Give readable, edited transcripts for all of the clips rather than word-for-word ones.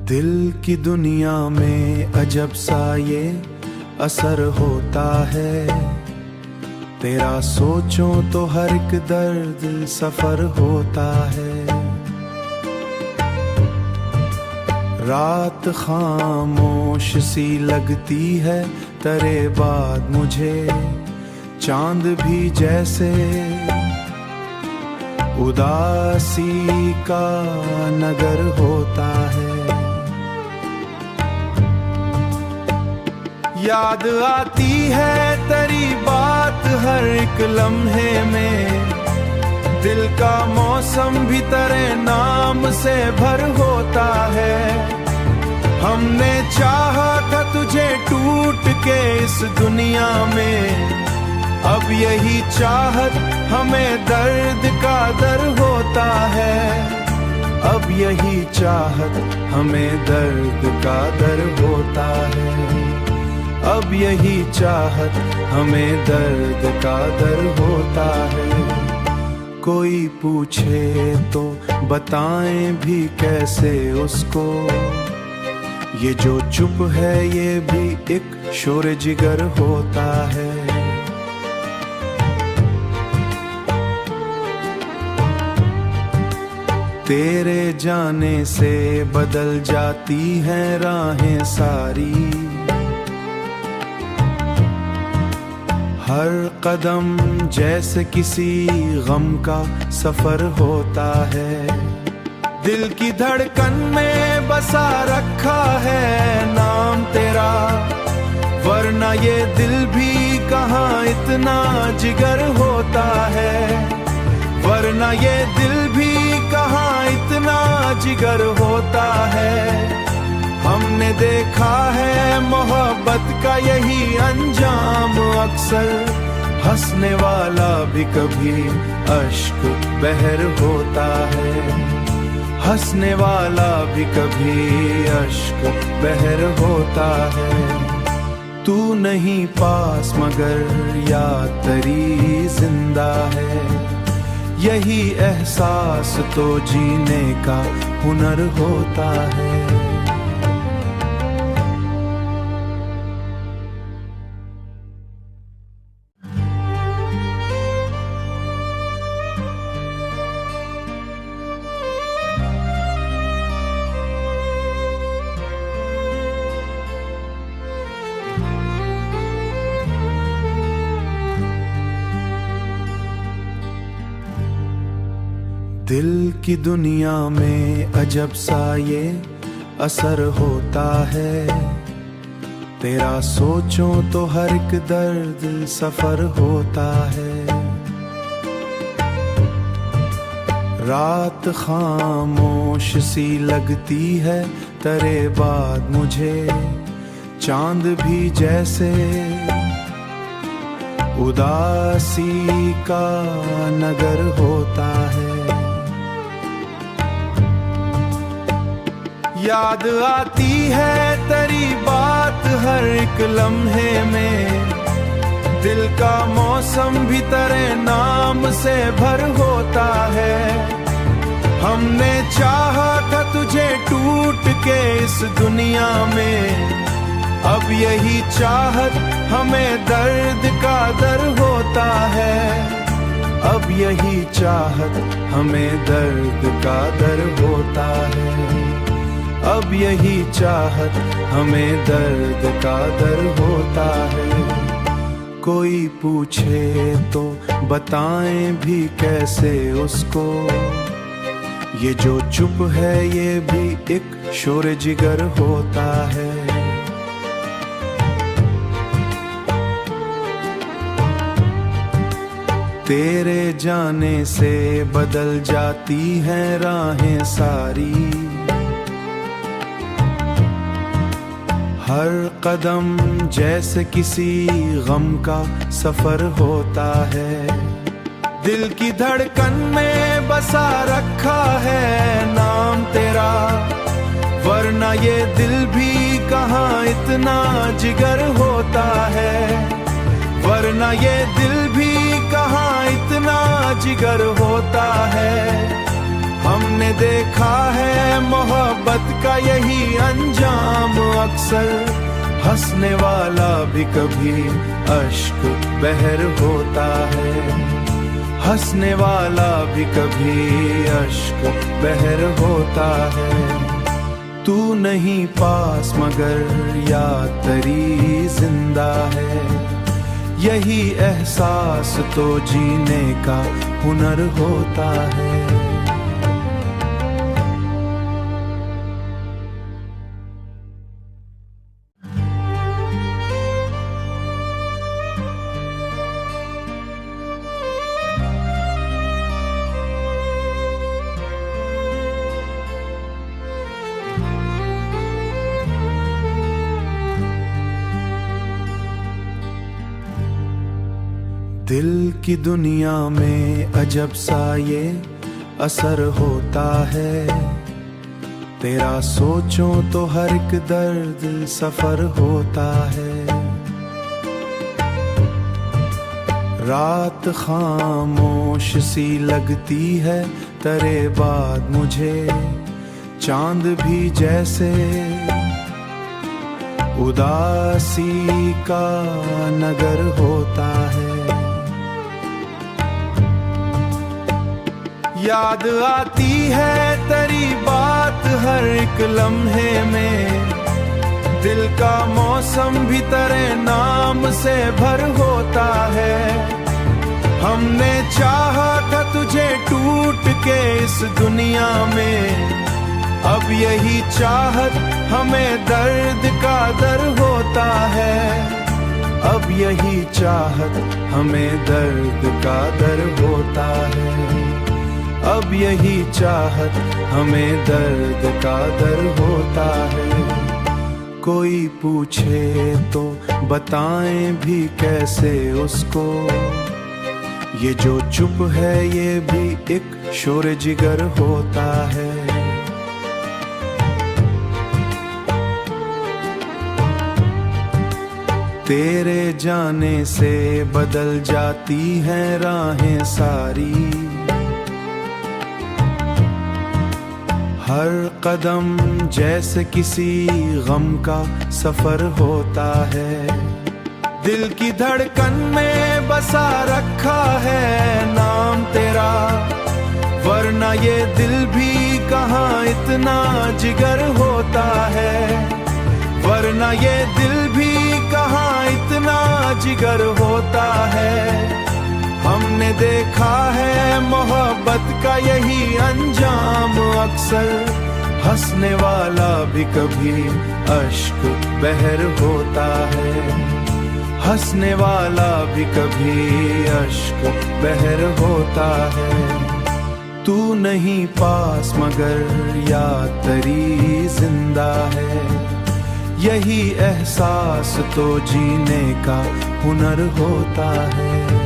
दिल की दुनिया में अजब सा ये असर होता है। तेरा सोचो तो हर एक दर्द सफर होता है। रात खामोश सी लगती है तेरे बाद मुझे, चांद भी जैसे उदासी का नगर होता है। याद आती है तेरी बात हर एक लम्हे में, दिल का मौसम भी तेरे नाम से भर होता है। हमने चाहा था तुझे टूट के इस दुनिया में, अब यही चाहत हमें दर्द का दर होता है। अब यही चाहत हमें दर्द का दर होता है। अब यही चाहत हमें दर्द का दर होता है। कोई पूछे तो बताएं भी कैसे उसको, ये जो चुप है ये भी एक शोर जिगर होता है। तेरे जाने से बदल जाती हैं राहें सारी, हर कदम जैसे किसी गम का सफर होता है। दिल की धड़कन में बसा रखा है नाम तेरा, वरना ये दिल भी कहाँ इतना जिगर होता है। वरना ये दिल भी कहाँ इतना जिगर होता है। हमने देखा है मोहब्बत का यही अंजाम अक्सर, हंसने वाला भी कभी अश्क बहर होता है। हंसने वाला भी कभी अश्क बहर होता है। तू नहीं पास मगर याद तेरी जिंदा है, यही एहसास तो जीने का हुनर होता है। दिल की दुनिया में अजब सा ये असर होता है। तेरा सोचो तो हर एक दर्द सफर होता है। रात खामोश सी लगती है तेरे बाद मुझे, चांद भी जैसे उदासी का नगर होता है। याद आती है तेरी बात हर एक लम्हे में, दिल का मौसम भी तेरे नाम से भर होता है। हमने चाहा था तुझे टूट के इस दुनिया में, अब यही चाहत हमें दर्द का दर होता है। अब यही चाहत हमें दर्द का दर होता है। अब यही चाहत हमें दर्द का दर होता है। कोई पूछे तो बताएं भी कैसे उसको, ये जो चुप है ये भी एक शोर जिगर होता है। तेरे जाने से बदल जाती हैं राहें सारी, हर कदम जैसे किसी गम का सफर होता है। दिल की धड़कन में बसा रखा है नाम तेरा, वरना ये दिल भी कहाँ इतना जिगर होता है। वरना ये दिल भी कहाँ इतना जिगर होता है। हमने देखा है मोहब्बत का यही अंजाम अक्सर, हंसने वाला भी कभी अश्क बहर होता है, हंसने वाला भी कभी अश्क बहर होता है। तू नहीं पास मगर याद तेरी जिंदा है, यही एहसास तो जीने का हुनर होता है। दिल की दुनिया में अजब सा ये असर होता है, तेरा सोचो तो हर एक दर्द सफर होता है। रात खामोश सी लगती है तेरे बाद मुझे, चांद भी जैसे उदासी का नगर होता है। याद आती है तेरी बात हर एक लम्हे में, दिल का मौसम भी तेरे नाम से भर होता है। हमने चाहा था तुझे टूट के इस दुनिया में, अब यही चाहत हमें दर्द का दर होता है, अब यही चाहत हमें दर्द का दर होता है, अब यही चाहत हमें दर्द का दर होता है। कोई पूछे तो बताएं भी कैसे उसको, ये जो चुप है ये भी एक शोर जिगर होता है। तेरे जाने से बदल जाती हैं राहें सारी, हर कदम जैसे किसी गम का सफर होता है। दिल की धड़कन में बसा रखा है नाम तेरा, वरना ये दिल भी कहाँ इतना जिगर होता है, वरना ये दिल भी कहाँ इतना जिगर होता है। हमने देखा है मोहब्बत का यही अंजाम अक्सर, हंसने वाला भी कभी अश्क बहर होता है, हंसने वाला भी कभी अश्क बहर होता है। तू नहीं पास मगर याद तेरी जिंदा है, यही एहसास तो जीने का हुनर होता है।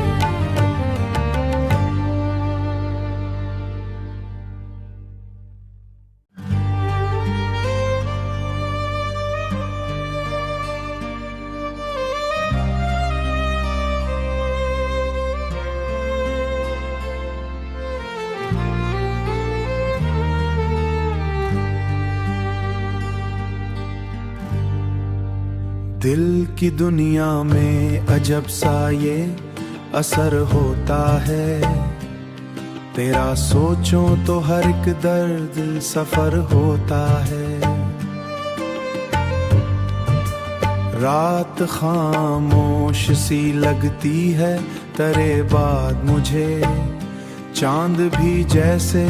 दिल की दुनिया में अजब सा ये असर होता है, तेरा सोचो तो हर एक दर्द सफर होता है। रात खामोश सी लगती है तेरे बाद मुझे, चांद भी जैसे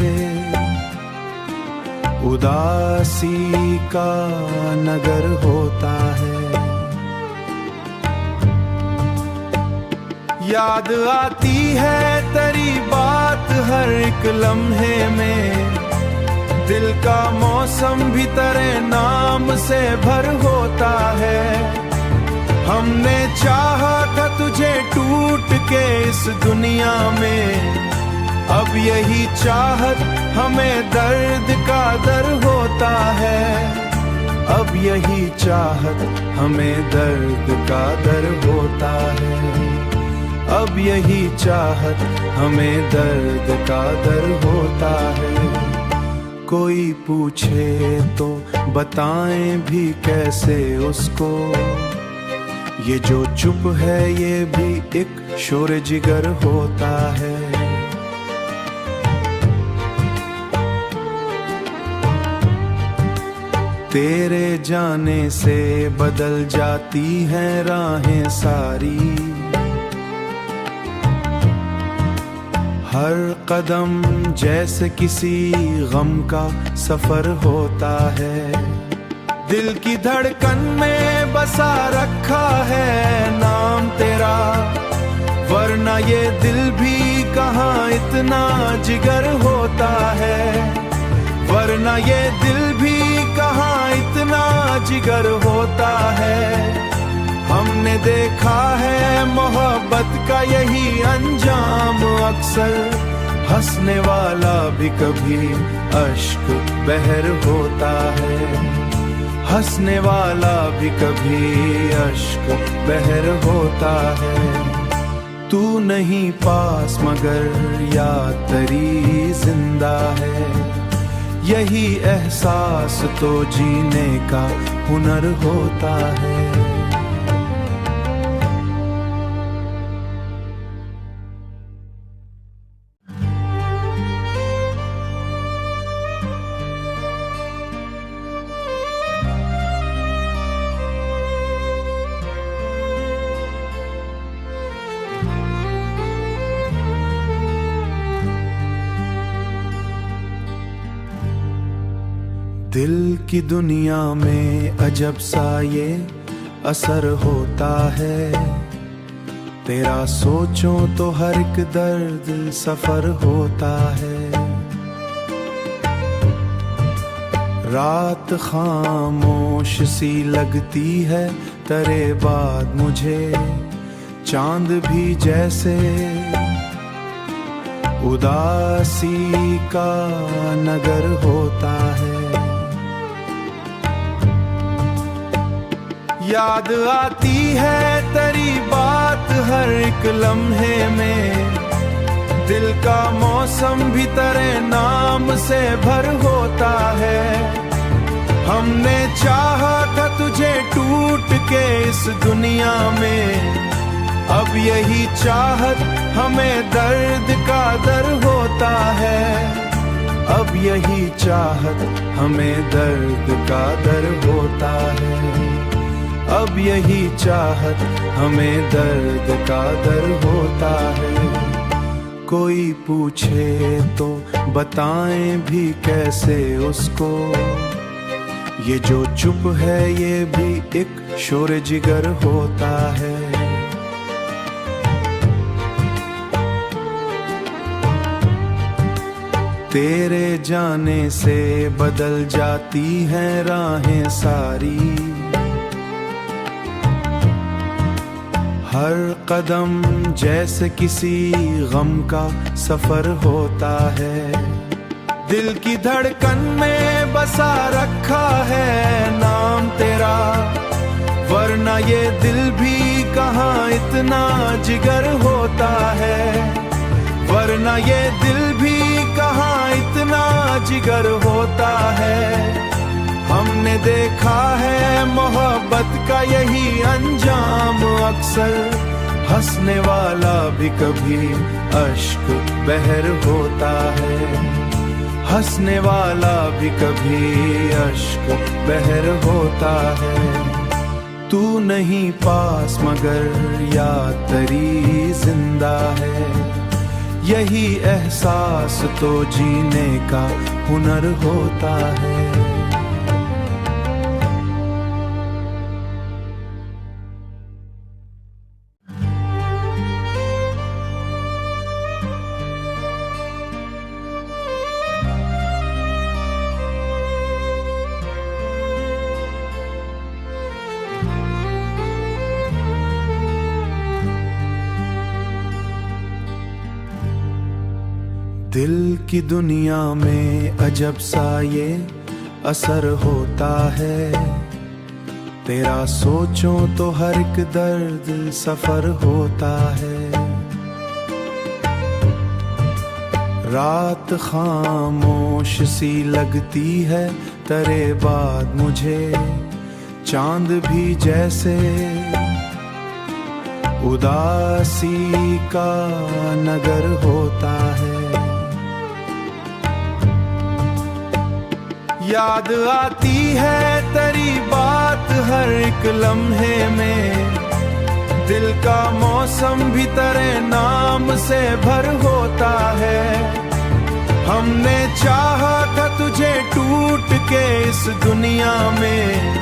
उदासी का नगर होता है। याद आती है तेरी बात हर एक लम्हे में, दिल का मौसम भी तेरे नाम से भर होता है। हमने चाहा था तुझे टूट के इस दुनिया में, अब यही चाहत हमें दर्द का दर होता है, अब यही चाहत हमें दर्द का दर होता है, अब यही चाहत हमें दर्द का दर होता है। कोई पूछे तो बताएं भी कैसे उसको, ये जो चुप है ये भी एक शोर जिगर होता है। तेरे जाने से बदल जाती हैं राहें सारी, हर कदम जैसे किसी गम का सफर होता है। दिल की धड़कन में बसा रखा है नाम तेरा, वरना ये दिल भी कहाँ इतना जिगर होता है, वरना ये दिल भी कहाँ इतना जिगर होता है। हमने देखा है मोहब्बत का यही अंजाम अक्सर, हंसने वाला भी कभी अश्क बहर होता है, हंसने वाला भी कभी अश्क बहर होता है। तू नहीं पास मगर याद तेरी जिंदा है, यही एहसास तो जीने का हुनर होता है। दिल की दुनिया में अजब सा ये असर होता है, तेरा सोचो तो हर एक दर्द सफर होता है। रात खामोश सी लगती है तेरे बाद मुझे, चांद भी जैसे उदासी का नगर होता है। याद आती है तेरी बात हर एक लम्हे में, दिल का मौसम भी तेरे नाम से भर होता है। हमने चाहा था तुझे टूट के इस दुनिया में, अब यही चाहत हमें दर्द का दर होता है, अब यही चाहत हमें दर्द का दर होता है, अब यही चाहत हमें दर्द का दर होता है। कोई पूछे तो बताएं भी कैसे उसको, ये जो चुप है ये भी एक शोर जिगर होता है। तेरे जाने से बदल जाती हैं राहें सारी, हर कदम जैसे किसी गम का सफर होता है। दिल की धड़कन में बसा रखा है नाम तेरा, वरना ये दिल भी कहाँ इतना जिगर होता है, वरना ये दिल भी कहाँ इतना जिगर होता है। हमने देखा है मोहब्बत का यही अंजाम अक्सर, हंसने वाला भी कभी अश्क बहर होता है, हंसने वाला भी कभी अश्क बहर होता है। तू नहीं पास मगर याद तेरी जिंदा है, यही एहसास तो जीने का हुनर होता है। दिल की दुनिया में अजब सा ये असर होता है, तेरा सोचो तो हर एक दर्द सफर होता है। रात खामोश सी लगती है तेरे बाद मुझे, चांद भी जैसे उदासी का नगर होता है। याद आती है तेरी बात हर एक लम्हे में, दिल का मौसम भी तेरे नाम से भर होता है। हमने चाहा था तुझे टूट के इस दुनिया में,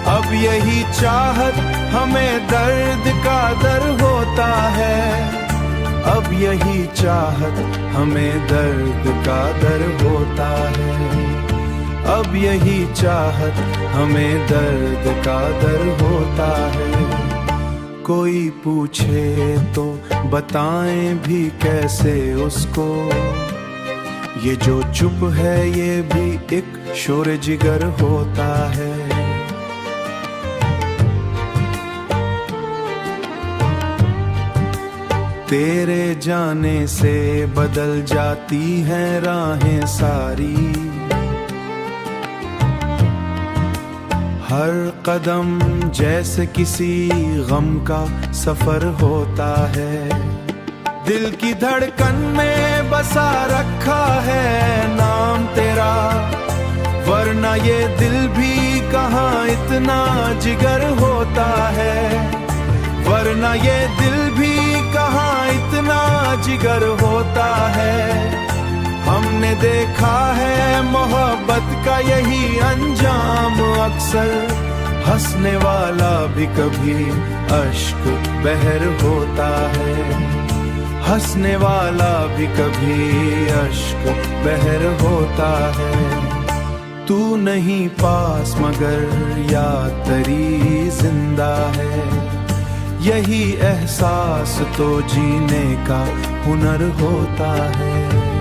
अब यही चाहत हमें दर्द का दर होता है। अब यही चाहत हमें दर्द का दर होता है। अब यही चाहत हमें दर्द का दर होता है। कोई पूछे तो बताएं भी कैसे उसको, ये जो चुप है ये भी एक शोर जिगर होता है। तेरे जाने से बदल जाती हैं राहें सारी, हर कदम जैसे किसी गम का सफर होता है। दिल की धड़कन में बसा रखा है नाम तेरा, वरना ये दिल भी कहाँ इतना जिगर होता है। वरना ये दिल भी कहाँ इतना जिगर होता है। हमने देखा है मोहब्बत का यही अंजाम अक्सर, हंसने वाला भी कभी अश्क बहर होता है। हंसने वाला भी कभी अश्क बहर होता है। तू नहीं पास मगर याद तेरी जिंदा है, यही एहसास तो जीने का हुनर होता है।